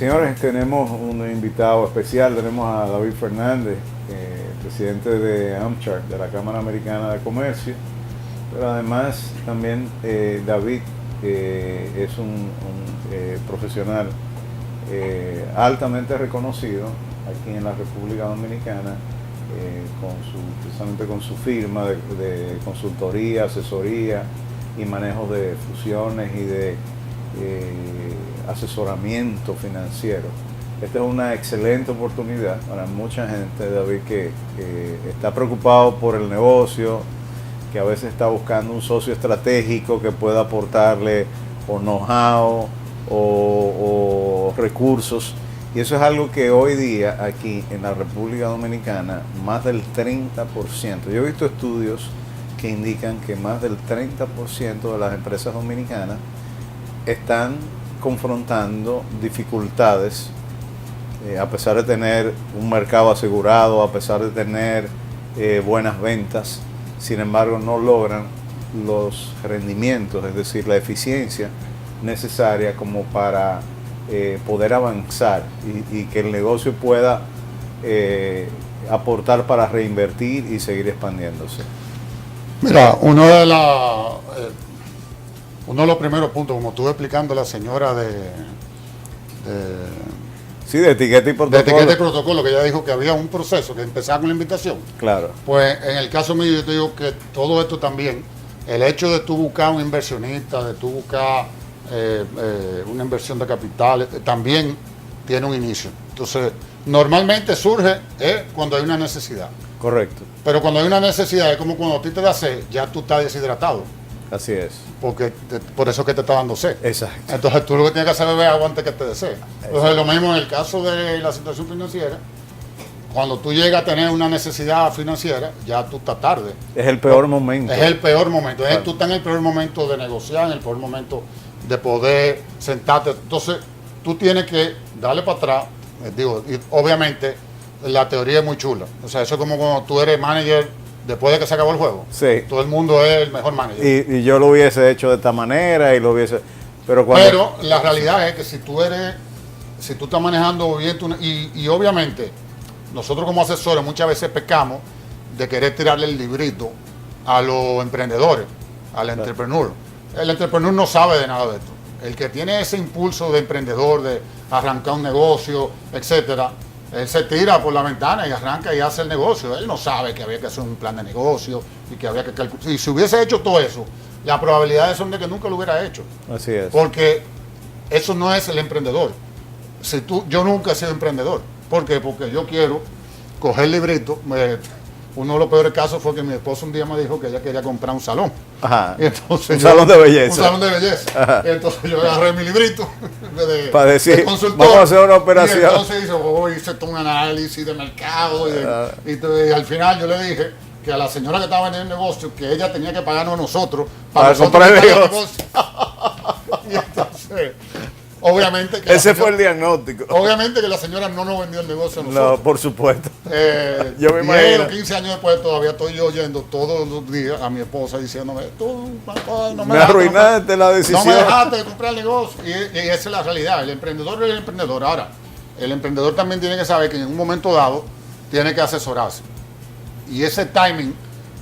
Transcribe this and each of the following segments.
Señores, tenemos un invitado especial, tenemos a David Fernández, presidente de AmChart, de la Cámara Americana de Comercio, pero además también David es un profesional altamente reconocido aquí en la República Dominicana, precisamente con su firma de consultoría, asesoría y manejo de fusiones y de asesoramiento financiero. Esta es una excelente oportunidad para mucha gente, David, que está preocupado por el negocio, que a veces está buscando un socio estratégico que pueda aportarle o know-how o recursos. Y eso es algo que hoy día aquí en la República Dominicana, más del 30%, yo he visto estudios que indican que más del 30% de las empresas dominicanas están confrontando dificultades, a pesar de tener un mercado asegurado, a pesar de tener buenas ventas, sin embargo no logran los rendimientos, es decir, la eficiencia necesaria como para poder avanzar y que el negocio pueda aportar para reinvertir y seguir expandiéndose. Mira, uno de los primeros puntos, como estuve explicando a la señora de etiqueta y protocolo. De etiqueta y protocolo, que ella dijo que había un proceso, que empezaba con la invitación. Claro. Pues en el caso mío yo te digo que todo esto también, el hecho de tú buscar un inversionista, de tú buscar una inversión de capital, también tiene un inicio. Entonces, normalmente surge cuando hay una necesidad. Correcto. Pero cuando hay una necesidad, es como cuando a ti te da sed, ya tú estás deshidratado. Así es. Porque por eso es que te está dando sed. Exacto. Entonces tú lo que tienes que hacer es beber agua antes que te dé sed. Entonces lo mismo en el caso de la situación financiera. Cuando tú llegas a tener una necesidad financiera, ya tú estás tarde. Es el peor momento. Es el peor momento. Claro. Tú estás en el peor momento de negociar, en el peor momento de poder sentarte. Entonces tú tienes que darle para atrás. Digo, y obviamente la teoría es muy chula. O sea, eso es como cuando tú eres manager después de que se acabó el juego. Sí. Todo el mundo es el mejor manager. Y yo lo hubiese hecho de esta manera y lo hubiese... Pero la realidad es que si tú estás manejando bien y obviamente nosotros como asesores muchas veces pecamos de querer tirarle el librito a los emprendedores, al entrepreneur. El entrepreneur no sabe de nada de esto. El que tiene ese impulso de emprendedor, de arrancar un negocio, etcétera, él se tira por la ventana y arranca y hace el negocio. Él no sabe que había que hacer un plan de negocio y que había que calcular. Y si hubiese hecho todo eso, las probabilidades son de que nunca lo hubiera hecho. Así es. Porque eso no es el emprendedor. Yo nunca he sido emprendedor. ¿Por qué? Porque yo quiero coger el librito. Uno de los peores casos fue que mi esposo un día me dijo que ella quería comprar un salón. Ajá. Y entonces salón de belleza. Un salón de belleza. Ajá. Y entonces yo agarré mi librito para decir, de consultor, vamos a hacer una operación. Y entonces hice todo un análisis de mercado. Y al final yo le dije que a la señora que estaba vendiendo el negocio, que ella tenía que pagarnos a nosotros para comprar el negocio. Y entonces... Obviamente que ese fue el diagnóstico. Obviamente que la señora no nos vendió el negocio a nosotros. No, por supuesto. Yo me imagino. 15 años después todavía estoy yo oyendo todos los días a mi esposa diciéndome, tú no me arruinaste la decisión. No me dejaste de comprar el negocio. Y esa es la realidad. El emprendedor es el emprendedor. Ahora, el emprendedor también tiene que saber que en un momento dado tiene que asesorarse. Y ese timing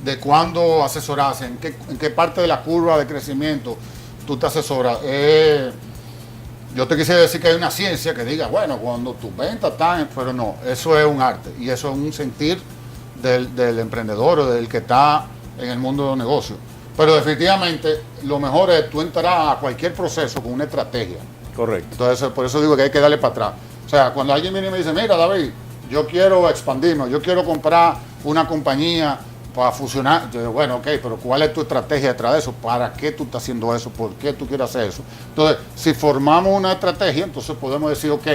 de cuándo asesorarse, en qué parte de la curva de crecimiento tú te asesoras, yo te quisiera decir que hay una ciencia que diga, bueno, cuando tus ventas están, pero no, eso es un arte y eso es un sentir del emprendedor o del que está en el mundo de los negocios. Pero definitivamente lo mejor es tú entrar a cualquier proceso con una estrategia. Correcto. Entonces, por eso digo que hay que darle para atrás. O sea, cuando alguien viene y me dice, mira, David, yo quiero expandirme, yo quiero comprar una compañía para fusionar. Yo digo, bueno, ok, pero ¿cuál es tu estrategia detrás de eso? ¿Para qué tú estás haciendo eso? ¿Por qué tú quieres hacer eso? Entonces, si formamos una estrategia, entonces podemos decir, ok,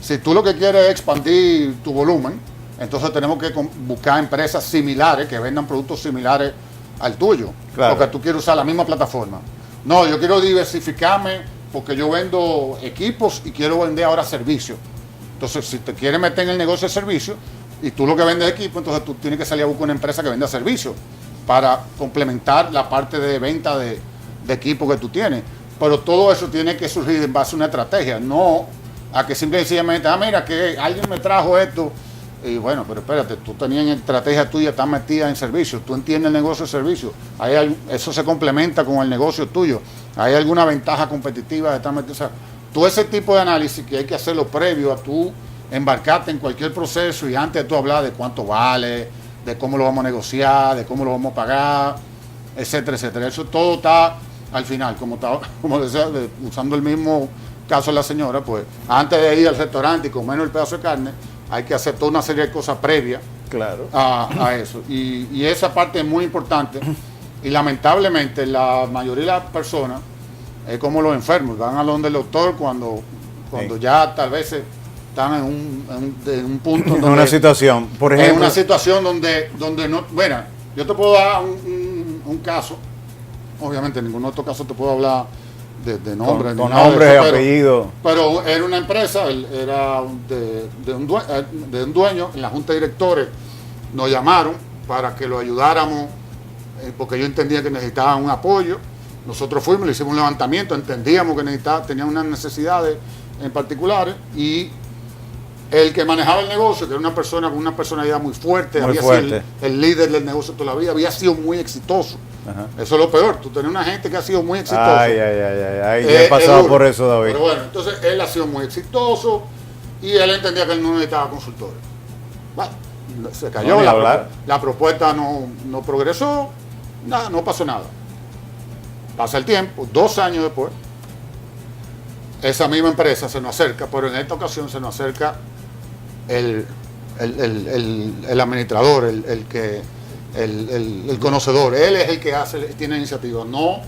si tú lo que quieres es expandir tu volumen, entonces tenemos que buscar empresas similares que vendan productos similares al tuyo. Claro. Porque tú quieres usar la misma plataforma. No, yo quiero diversificarme porque yo vendo equipos y quiero vender ahora servicios. Entonces, si te quieres meter en el negocio de servicios, y tú lo que vendes equipo, entonces tú tienes que salir a buscar una empresa que venda servicios para complementar la parte de venta de equipo que tú tienes. Pero todo eso tiene que surgir en base a una estrategia, no a que simple y sencillamente, mira, que alguien me trajo esto. Y bueno, pero espérate, tú tenías en estrategia tuya, estás metida en servicios, tú entiendes el negocio de servicios, eso se complementa con el negocio tuyo, hay alguna ventaja competitiva de estar metido. O sea, todo ese tipo de análisis que hay que hacerlo previo a tú embarcarte en cualquier proceso y antes de tú hablar de cuánto vale, de cómo lo vamos a negociar, de cómo lo vamos a pagar, etcétera, etcétera. Eso todo está al final, como decía, usando el mismo caso de la señora, pues antes de ir al restaurante y comer el pedazo de carne, hay que hacer toda una serie de cosas previas Claro. a eso. Y esa parte es muy importante. Y lamentablemente la mayoría de las personas es como los enfermos, van a donde el doctor cuando Sí. ya tal vez están en un punto En una situación, por ejemplo. en una situación donde no. Bueno, yo te puedo dar un caso. Obviamente en ningún otro caso te puedo hablar de nombre. con nombre, apellido. Pero era una empresa, era de un dueño, en la junta de directores nos llamaron para que lo ayudáramos, porque yo entendía que necesitaban un apoyo. Nosotros fuimos, le hicimos un levantamiento, entendíamos que tenían unas necesidades en particulares, y el que manejaba el negocio, que era una persona con una personalidad muy fuerte, Muy había fuerte. sido el líder del negocio toda la vida, había sido muy exitoso. Ajá. Eso es lo peor, tú tenés una gente que ha sido muy exitosa. Ay, ya he pasado duro. por eso, David. Pero bueno, entonces él ha sido muy exitoso y él entendía que él no necesitaba consultores. Bueno, se cayó, No, ni hablar. la propuesta no progresó, nada, no pasó nada. Pasa el tiempo, 2 años después, esa misma empresa se nos acerca, pero en esta ocasión se nos acerca el administrador, el conocedor. Él es el que tiene iniciativa, no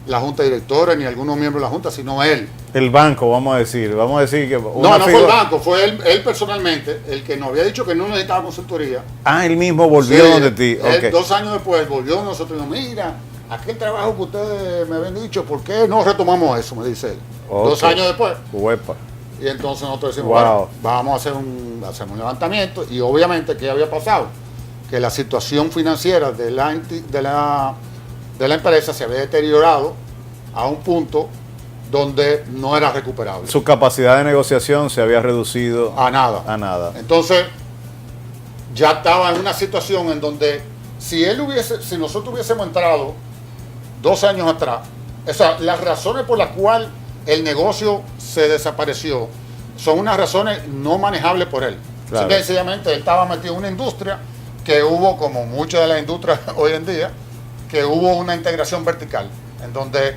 la junta directora ni algunos miembros de la junta, sino él. El banco, vamos a decir que No fue el banco, fue él personalmente el que nos había dicho que no necesitaba consultoría. Ah, él mismo volvió Sí, donde ti. él, Okay. 2 años después volvió a nosotros y nos dijo, mira, aquel trabajo que ustedes me habían dicho, ¿por qué no retomamos eso? Me dice él. Okay. 2 años después. Uepa. Y entonces nosotros decimos, Wow. bueno, vamos a hacer un levantamiento. Y obviamente, ¿qué había pasado? Que la situación financiera de la empresa se había deteriorado a un punto donde no era recuperable. Su capacidad de negociación se había reducido A nada. a nada. Entonces, ya estaba en una situación en donde si nosotros hubiésemos entrado 2 años atrás, o sea, las razones por las cuales el negocio se desapareció son unas razones no manejables por él. Claro. Simple y sencillamente él estaba metido en una industria que hubo, como muchas de las industrias hoy en día, que hubo una integración vertical, en donde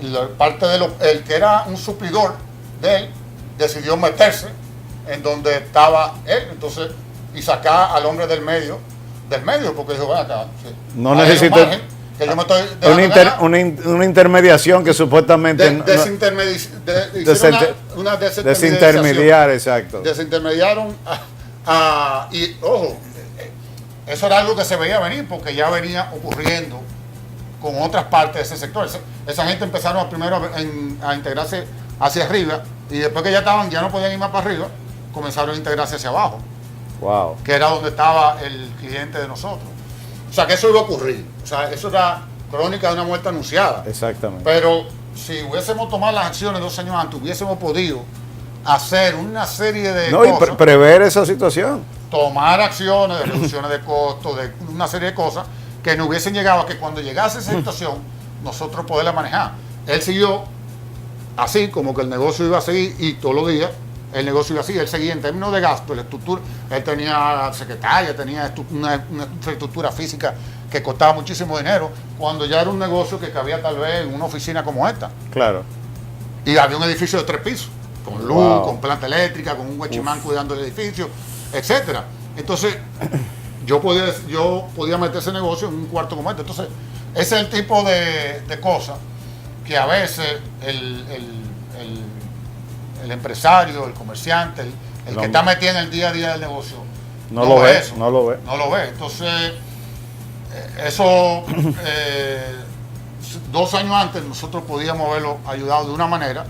el que era un suplidor de él decidió meterse en donde estaba él, entonces, y sacar al hombre del medio, porque dijo, bueno, acá, sí, No hay un necesito margen que yo me estoy dejando ganar. una intermediación que supuestamente Hicieron una desintermediar, exacto. Desintermediaron y ojo, eso era algo que se veía venir porque ya venía ocurriendo con otras partes de ese sector. Esa gente empezaron primero a integrarse hacia arriba y después que ya no podían ir más para arriba, comenzaron a integrarse hacia abajo, Wow. que era donde estaba el cliente de nosotros. O sea, que eso iba a ocurrir. O sea, eso era crónica de una muerte anunciada. Exactamente. Pero si hubiésemos tomado las acciones 2 años antes, hubiésemos podido hacer una serie de No, y cosas, prever esa situación. tomar acciones de reducciones de costos, de una serie de cosas que nos hubiesen llegado a que cuando llegase esa situación, nosotros poderla manejar. Él siguió así, como que el negocio iba a seguir y todos los días el negocio iba así. Él seguía en términos de gasto, la estructura. Él tenía secretaria, tenía una infraestructura física que costaba muchísimo dinero, cuando ya era un negocio que cabía tal vez en una oficina como esta. Claro. Y había un edificio de 3 pisos, con luz, Wow. con planta eléctrica, con un guachimán cuidando el edificio, etcétera. Entonces, yo podía meter ese negocio en un cuarto como este. Entonces, ese es el tipo de cosas que a veces el empresario, el comerciante, el que está metido en el día a día del negocio, No lo ve. No lo ve. Entonces, eso 2 años antes nosotros podíamos haberlo ayudado de una manera,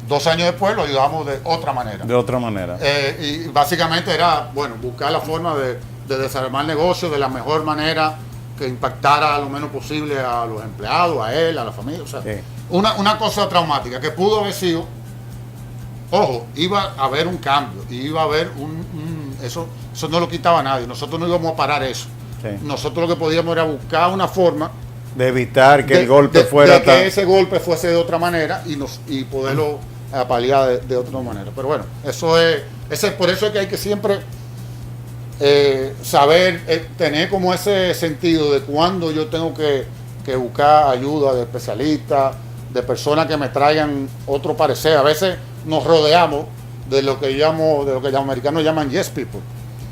2 años después lo ayudamos de otra manera. De otra manera. Y básicamente era, bueno, buscar la forma de desarmar el negocio de la mejor manera que impactara lo menos posible a los empleados, a él, a la familia. O sea, Sí. una cosa traumática que pudo haber sido ojo, iba a haber un cambio, iba a haber eso no lo quitaba nadie, nosotros no íbamos a parar eso. Sí. Nosotros lo que podíamos era buscar una forma de evitar que el golpe fuera de que ese golpe fuese de otra manera y poderlo paliar de otra manera. Pero bueno, por eso es que hay que siempre saber, tener como ese sentido de cuando yo tengo que buscar ayuda de especialistas, de personas que me traigan otro parecer. A veces nos rodeamos de lo que los americanos llaman yes people.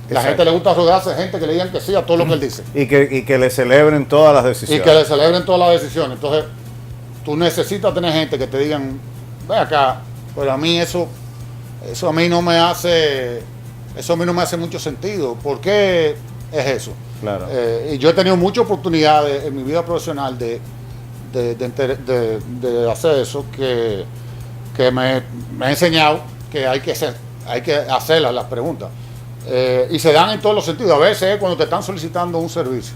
La gente le gusta rodearse de gente que le digan que sí a todo lo que él dice. Y que le celebren todas las decisiones. Y que le celebren todas las decisiones. Entonces, tú necesitas tener gente que te digan, ve acá, pero a mí eso a mí no me hace mucho sentido. ¿Por qué es eso? Claro. Y yo he tenido muchas oportunidades en mi vida profesional de hacer eso, que me ha enseñado que hay que hacer las preguntas. Y se dan en todos los sentidos. A veces cuando te están solicitando un servicio.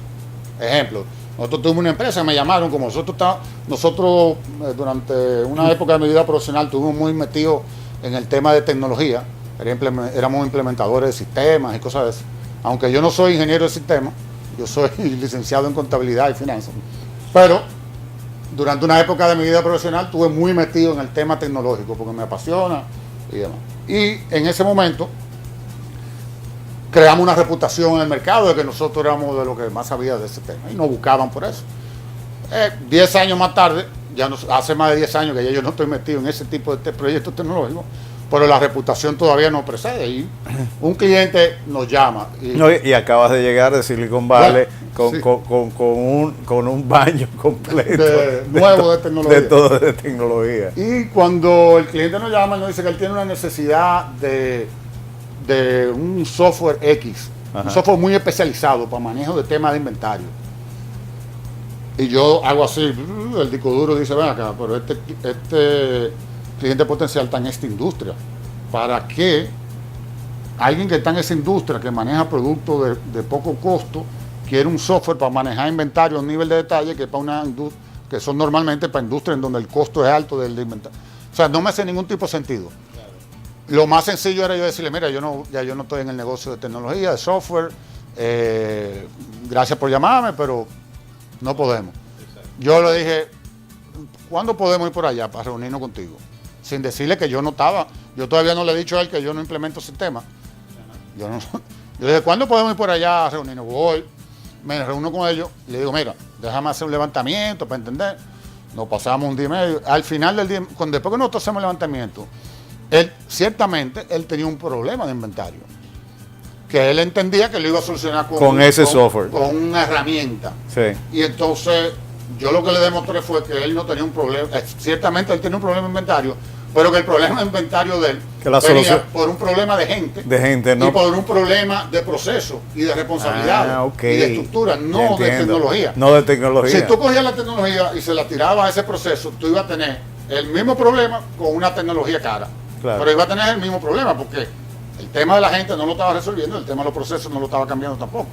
Ejemplo, nosotros tuvimos una empresa, me llamaron, como nosotros durante una época de mi vida profesional estuvimos muy metidos en el tema de tecnología. Éramos implementadores de sistemas y cosas de eso. Aunque yo no soy ingeniero de sistemas, yo soy licenciado en contabilidad y finanzas. Pero durante una época de mi vida profesional estuve muy metido en el tema tecnológico porque me apasiona y demás. Y en ese momento creamos una reputación en el mercado de que nosotros éramos de lo que más sabía de ese tema y nos buscaban por eso. 10 años más tarde, hace más de 10 años que ya yo no estoy metido en ese tipo de proyectos tecnológicos, pero la reputación todavía nos precede y un cliente nos llama. Y acabas de llegar de Silicon Valley sí, con un baño completo nuevo de tecnología. De todo de tecnología. Y cuando el cliente nos llama y nos dice que él tiene una necesidad de un software X, un software muy especializado para manejo de temas de inventario. Y yo hago así, el disco duro dice, ven acá, pero este cliente potencial está en esta industria. ¿Para qué alguien que está en esa industria, que maneja productos de poco costo, quiere un software para manejar inventario a un nivel de detalle que para una industria, que son normalmente para industrias en donde el costo es alto del inventario? O sea, no me hace ningún tipo de sentido. Lo más sencillo era yo decirle, mira, yo no estoy en el negocio de tecnología, de software, gracias por llamarme, pero no podemos. Exacto. Yo le dije, ¿cuándo podemos ir por allá para reunirnos contigo? Sin decirle que yo no estaba, yo todavía no le he dicho a él que yo no implemento sistemas. Yo le dije, ¿cuándo podemos ir por allá a reunirnos? Voy, me reúno con ellos, y le digo, mira, déjame hacer un levantamiento para entender. Nos pasamos un día y medio. Al final del día, después que nosotros hacemos el levantamiento, ciertamente él tenía un problema de inventario que él entendía que lo iba a solucionar con ese software, con una herramienta. Sí. Y entonces yo lo que le demostré fue que él no tenía un problema, ciertamente él tenía un problema de inventario, pero que el problema de inventario de él que la solución por un problema de gente, ¿no? Y por un problema de proceso y de responsabilidad y de estructura, no de tecnología. No de tecnología. Si tú cogías la tecnología y se la tirabas a ese proceso, tú ibas a tener el mismo problema con una tecnología cara. Claro. Pero iba a tener el mismo problema porque el tema de la gente no lo estaba resolviendo, el tema de los procesos no lo estaba cambiando tampoco.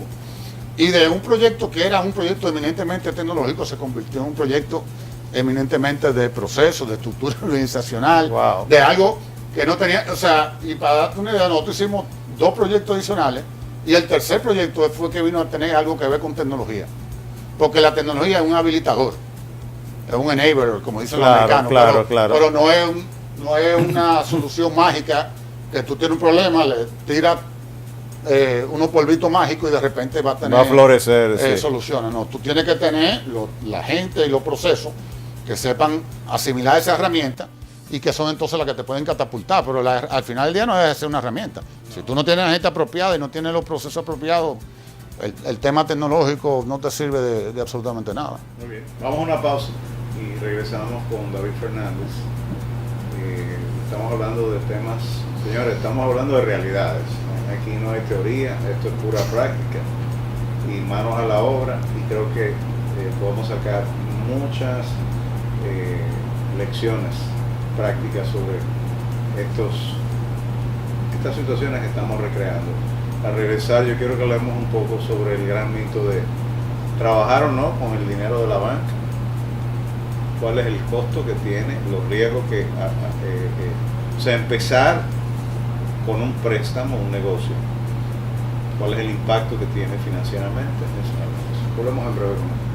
Y de un proyecto que era un proyecto eminentemente tecnológico se convirtió en un proyecto eminentemente de procesos, de estructura organizacional, wow, de algo que no tenía, o sea, y para darte una idea, nosotros hicimos 2 proyectos adicionales y el tercer proyecto fue que vino a tener algo que ver con tecnología. Porque la tecnología es un habilitador, es un enabler, como dicen los americanos, pero no es una solución mágica que tú tienes un problema, le tiras unos polvitos mágicos y de repente va a florecer sí, soluciones. No, tú tienes que tener la gente y los procesos que sepan asimilar esa herramienta y que son entonces las que te pueden catapultar, pero al final del día no debe ser una herramienta. Si tú no tienes la gente apropiada y no tienes los procesos apropiados, el tema tecnológico no te sirve de absolutamente nada. Muy bien, vamos a una pausa y regresamos con David Fernández. Estamos hablando de temas, señores, estamos hablando de realidades. Aquí no hay teoría, esto es pura práctica y manos a la obra, y creo que podemos sacar muchas lecciones prácticas sobre estas situaciones que estamos recreando. Al regresar yo quiero que hablemos un poco sobre el gran mito de trabajar o no con el dinero de la banca, cuál es el costo que tiene, los riesgos que O sea, empezar con un préstamo, un negocio. ¿Cuál es el impacto que tiene financieramente? Volvemos en breve con esto.